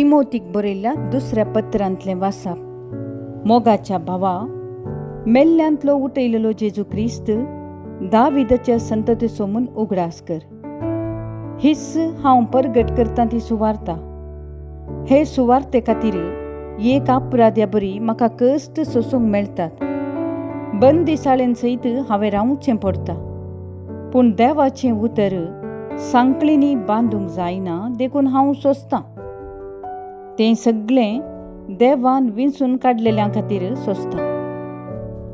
तिमोथीक बरयल्ल्या दुसऱ्या पत्रांतलें वाचप. मोगाच्या भावा, मेल्ल्यांतलो उठयलेलो जेजू क्रिस्त दाविदाच्या संततीचो म्हूण उगडास कर. हिस्स हांव परगट करतां ती सुवार्ता. हे सुवार्ते खातीर एक अपराध्या बरी म्हाका कश्ट सोसूंक मेळटात. बंदिसाळेन सयत हांवें रावचें पडटा. पूण देवाचें उतर सांकळींनी बांदूंक जायना देखून हांव सोंसतां. तें सगळें देवान विंचून काडलेल्या खातीर सोंसतां.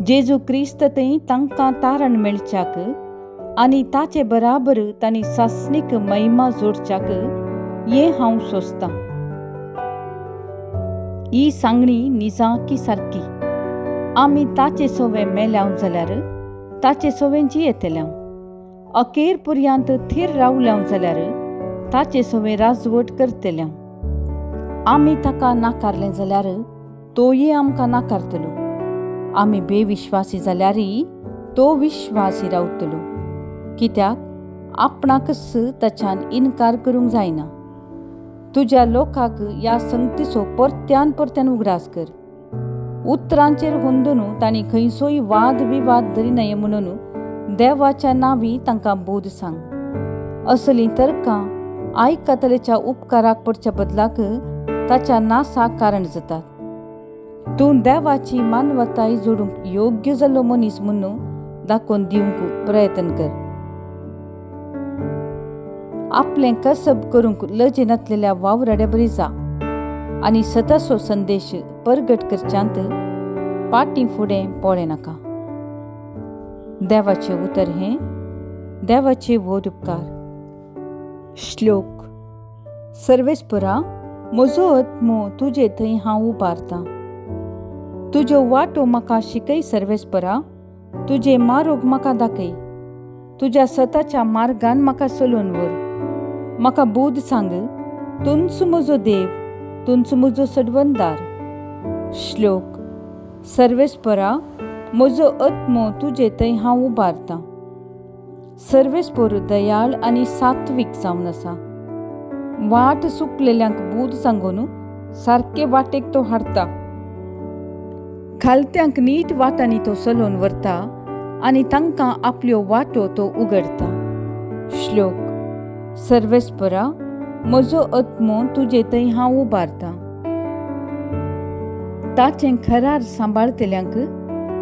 जेजू क्रिस्त थंय तांकां तारण मेळच्याक आनी ताचे बराबर तांणी सासणीक महिमा जोडच्याक हें हांव सोंसतां. ही सांगणी निजा की सारकी. आमी ताचे सोवे मेल्याव जाल्यार ताचे सोवे जियेतल्याव. अखेर पर्यंत थीर रावल्याव जाल्यार ताचे सोवे राजवट करतल्याव. आमी ताका नाकारलें जाल्यार तोय आमकां नाकारतलो. आमी बेविश्वासी जाल्यारय तो विश्वासी रावतलो. कित्याक आपणाकच ताच्यान इन्कार करूंक जायना. तुज्या लोकांक ह्या संगतीचो परत्यान परत्यान उगडास कर. उतरांचेर हुंदून तांणी खंयचोय वाद विवाद धरिनये म्हणून देवाच्या नांवी तांकां बोध सांग. असलीं तर्कां आयकतलेच्या उपकाराक पडच्या बदलाक ताच्या नासाक कारण जातात. तूं देवाची मानवताय जोडूंक योग्य जाल्लो मनीस म्हणून दाखोवन दिवंक प्रयत्न कर. आपलें कसब करूंक लजे नासलेल्या वावराड्या बरी जा आनी सताचो संदेश परगट करच्यांत पाटी फुडें पळोवं नाका. देवाचें उतर हें देवाचे व्हड उपकार. श्लोक. सर्वेस्परा, म्हजो आत्मो तुजे थंय हांव उबारतां. तुजो वाटो म्हाका शिकय सर्वेस्परा. तुजे मार्ग म्हाका दाखय. तुज्या सताच्या मार्गान म्हाका चलोवन व्हर. म्हाका बोध सांग. तुंच म्हजो देव, तुंच म्हजो सडवंदार. श्लोक. सर्वेस्परा, म्हजो आत्मो तुजे थंय हांव उबारतां. सर्वेस्पर दयाळ आनी सात्वीक जावन आसा. वाट चुकलेल्यांक बोध सांगून सारके वाटेक तो हाडटा. खालत्यांक नीट वाटांनी तो चलोवन व्हरता आनी तांकां आपल्यो वाटो तो उगडता. श्लोक. सर्वेस्परा, म्हजो आत्मो तुजे थंय हांव उबारतां. ताचें खरार सांबाळतल्यांक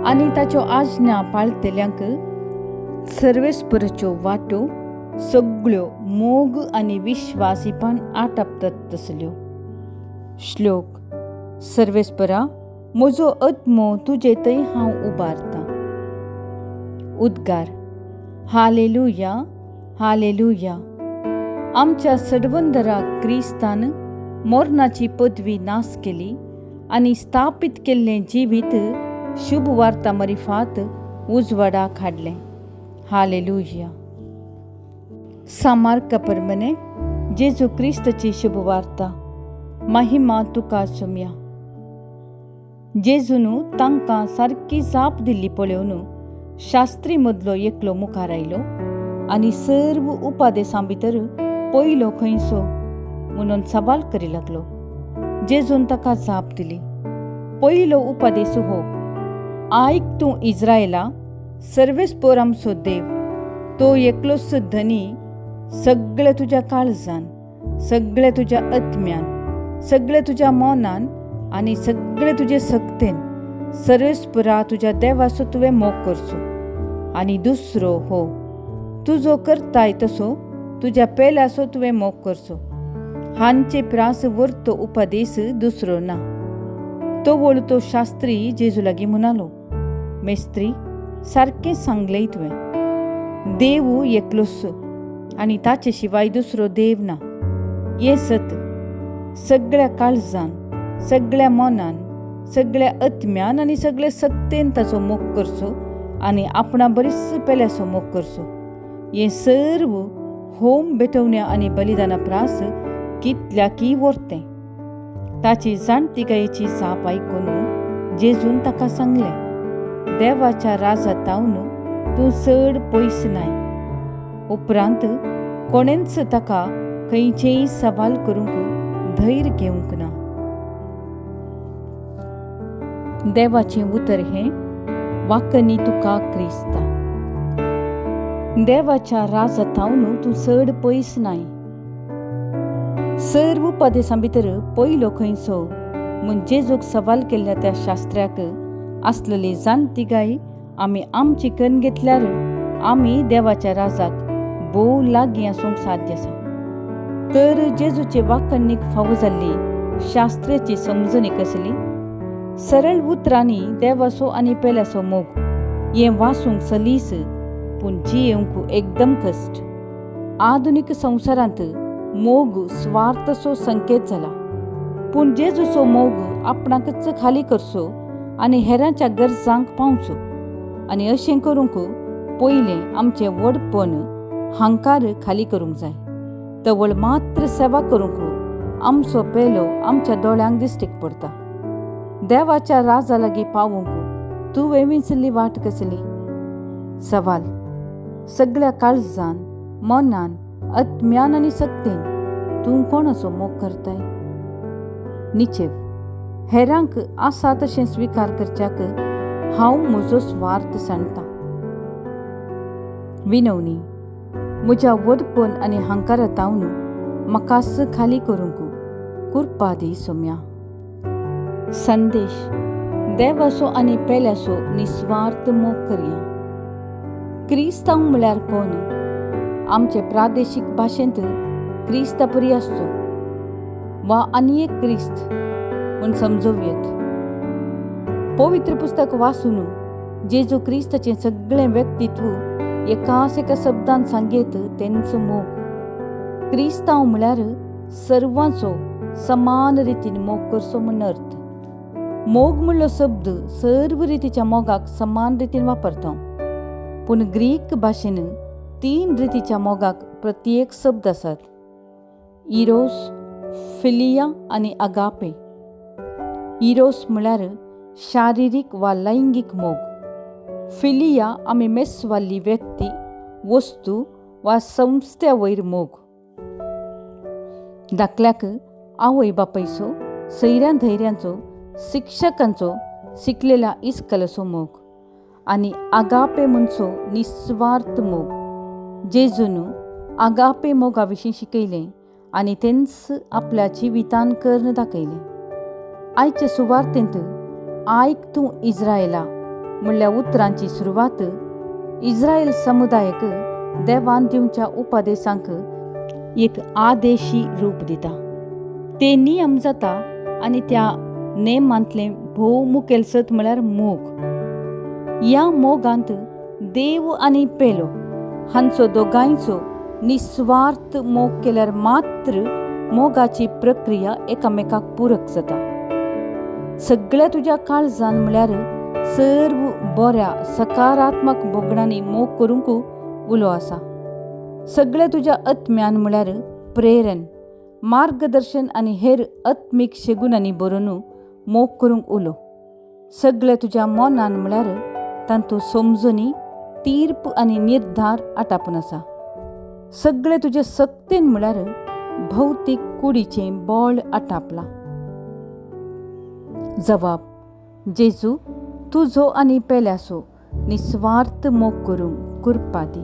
आनी ताच्यो आज्ञा पाळतल्यांक सर्वेस्पराच्यो वाटो सगळ्यो मोग आनी विश्वासीपण आटापतात तसल्यो. श्लोक. सर्वेस्परा, म्हजो आत्मो तुजे थंय हांव उबारतां. उद्गार. Hallelujah, hallelujah. आमच्या सडवंदराक क्रिस्तान मोरणाची पदवी नास केली आनी स्थापीत केल्लें जिवीत शुभ वार्ता मरिफात उजवाडाक हाडलें. हालेलुया. सामार्क परमने जेजू क्रिस्ताची शुभ वार्ता. महिमा तुका सुम्या. जेजून तांकां सारकी जाप दिल्ली पळोवन शास्त्री मदलो एकलो मुखार आयलो आनी सर्व उपादेसां भितर पयलो खंयचो म्हणून सवाल करी लागलो. जेजून ताका जाप दिली. पयलो उपादेस हो. आयक तूं इस्रायेला, सर्वेस्पर आमचो देव, तो एकलोच धनी. सगळे तुज्या काळजान, सगळे तुज्या आत्म्यान, सगळे तुज्या मोनान आनी सगळे तुजे सक्तेन सर्वेस्परा तुज्या देवाचो तुवें मोग करचो. आनी दुसरो हो, तुजो करताय तसो तुज्या पेल्याचो तुवें मोग करचो. हांचे प्रास वर्तो उपादेस दुसरो ना. तो वळतो शास्त्री जेजू लागीं म्हणालो, मेस्त्री, सारकें सांगलें तुवें. देव एकलोच आनी ताचे शिवाय दुसरो देव ना. हें सत. सगळ्या काळजान, सगळ्या मोनान, सगळ्या आत्म्यान आनी सगळे सक्तेन ताचो मोग करचो आनी आपणा बरीच पेल्याचो मोग करचो. हें सर्व होम भेटवण्या आनी बलिदाना प्रास कितल्याकी वर्तें. ताची जाणतिकायेची जाप आयकून जेजून ताका सांगलें, देवाच्या राजातावन तूं चड पयस नाय. उपरांत कोणेंच ताका खंयचेय सवाल करूंक धैर्य घेवंक ना. देवाचें उतर हें, वाकनी तुका क्रिस्ता. देवाच्या राजांतावन तूं चड पयस नाय. सर्व उपदेशां भितर पयलो खंयचो म्हूण जेजूक सवाल केल्ल्या त्या शास्त्र्याक आसलेली जाणतिगाय आमी आमची कन्न घेतल्यार आमी देवाच्या राजाक भोव लागीं आसूंक साध्य आसा. तर जेजूचे वाकणणीक फावो जाल्ली शास्त्र्याची समजणी कसली? सरळ उतरांनी देवाचो आनी पेल्याचो मोग हें वाचूंक सलीस, पूण जियेवंक एकदम कश्ट. आधुनीक संवसारांत मोग स्वार्थाचो संकेत जाला, पूण जेजूचो मोग आपणाकच खाली करचो आनी हेरांच्या गरजांक पावचो. आनी अशें करूंक पयलें आमचें वडपण हांकार खाली करूंक जाय. तवळ मात्र सेवा करूंक आमचो पेलो आमच्या दोळ्यांक दिश्टीक पडटा. देवाच्या राजा लागीं पावूंक तुवें विंचल्ली वाट कसली? सवाल: सगळ्या काळजान, मनान, आत्म्यान आनी सक्तीन तूं कोणाचो मोग करताय? निचेव: हेरांक आसा तशें स्विकार करच्याक हांव म्हजो स्वार्थ सांडटां. विनवणी: म्हज्या वडपण आनी हांकारांतावन म्हाकाच खाली करूंक कृपा दी सोम्या. संदेश: देवाचो आनी पेल्याचो निस्वार्थ मोग करया. क्रिस्तांव म्हळ्यार कोण? आमचे प्रादेशीक भाशेंत क्रिस्तापरी आसचो वा आनी एक क्रिस्त म्हूण समजोवयेत. पवित्र पुस्तक वाचून जेजू क्रिस्ताचें सगळें व्यक्तित्व एकाच एका शब्दान सांगयत तेंचो मोग. क्रिस्तांव म्हळ्यार सर्वांचो समान रितीन मोग करचो म्हूण अर्थ. मोग म्हणलो शब्द सर्व रितीच्या मोगाक समान रितीन वापरता, पूण ग्रीक भाशेन 3 रितीच्या मोगाक प्रत्येक शब्द आसात: इरोस, फिलिया आनी आगापे. इरोस म्हळ्यार शारिरीक वा लैंगीक मोग. फिलिया आमी मेस्वाल्ली व्यक्ती, वस्तू वा संस्थे वयर मोग. दाखल्याक आवय बापायचो, सैऱ्या धैर्यांचो, शिक्षकांचो, शिकलेल्या इस्कलाचो मोग. आनी आगापे म्हणचो निस्वार्थ मोग. जेजून आगापे मोगा विशीं शिकयलें आनी तेंच आपल्या जिवितान करून दाखयलें. आयचे सुवार्तेंत आयक तूं इस्रायेला म्हणल्या उतरांची सुरवात इस्रायल समुदायाक देवान दिवच्या उपदेशांक एक आदेशी रूप दिता. ते नियम जाता आनी त्या नेमांतलें भोव मुखेल सत म्हळ्यार मोग. ह्या मोगांत देव आनी पेलो हांचो दोगांयचो निस्वार्थ मोग केल्यार मात्र मोगाची प्रक्रिया एकामेकाक पूरक जाता. सगळ्या तुज्या काळजान म्हळ्यार सर्व बऱ्या सकारात्मक बोगडांनी मोग करूंक उलो आसा. सगळ्या तुज्या आत्म्यान म्हळ्यार प्रेरण, मार्गदर्शन आनी हेर आत्मीक शेगुणांनी बरोवन मोग करूंक उलो. सगळ्या तुज्या मनान म्हळ्यार तांतू समजणी, तीर्प आनी निर्धार आटापून आसा. सगळे तुजे सक्तीन म्हळ्यार भौतीक कुडीचें बळ आटापलां. जवाब: जेजू तुजो आनी पेल्याचो निस्वार्थ मोग करूंक कृपा दी.